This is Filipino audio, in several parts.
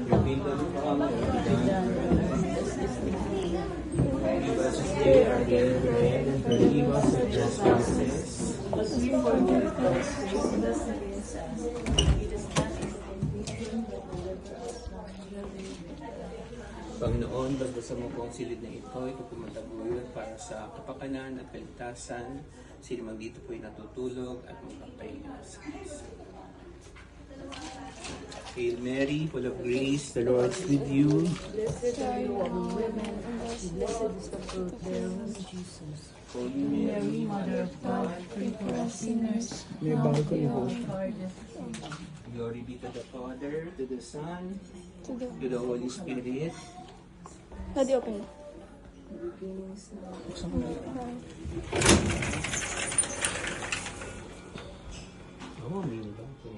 Reveal the power Give us this day our daily bread, and forgive us our trespasses. As we forgive those who sin us against us. Lead us not into temptation, but deliver us from evil. Panginoon, basbasan mo po ang silid na ito po mataguyod para sa kapakanan at kaligtasan. Sino man dito po ay natutulog at magpapahinga sa Kristo. Hail Mary, full of grace, the Lord is with you. Blessed are you among women, and blessed is the fruit thereof, Jesus. Holy Mary, Mother of God, pray for us sinners, now and at the hour of our death. Glory be to the Father, to the Son, to the Holy Spirit. Ready, open. Beginnings now. Oh, may ba ito?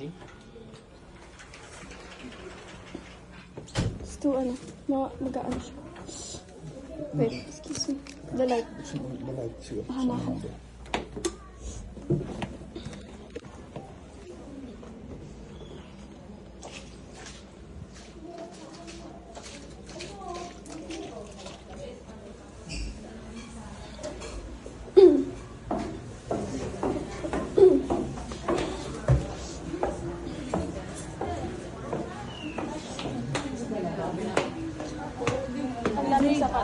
Okay. Gusto ano, mag-ano siya. Wait, excuse me. The light. The light, sige. Hama ko.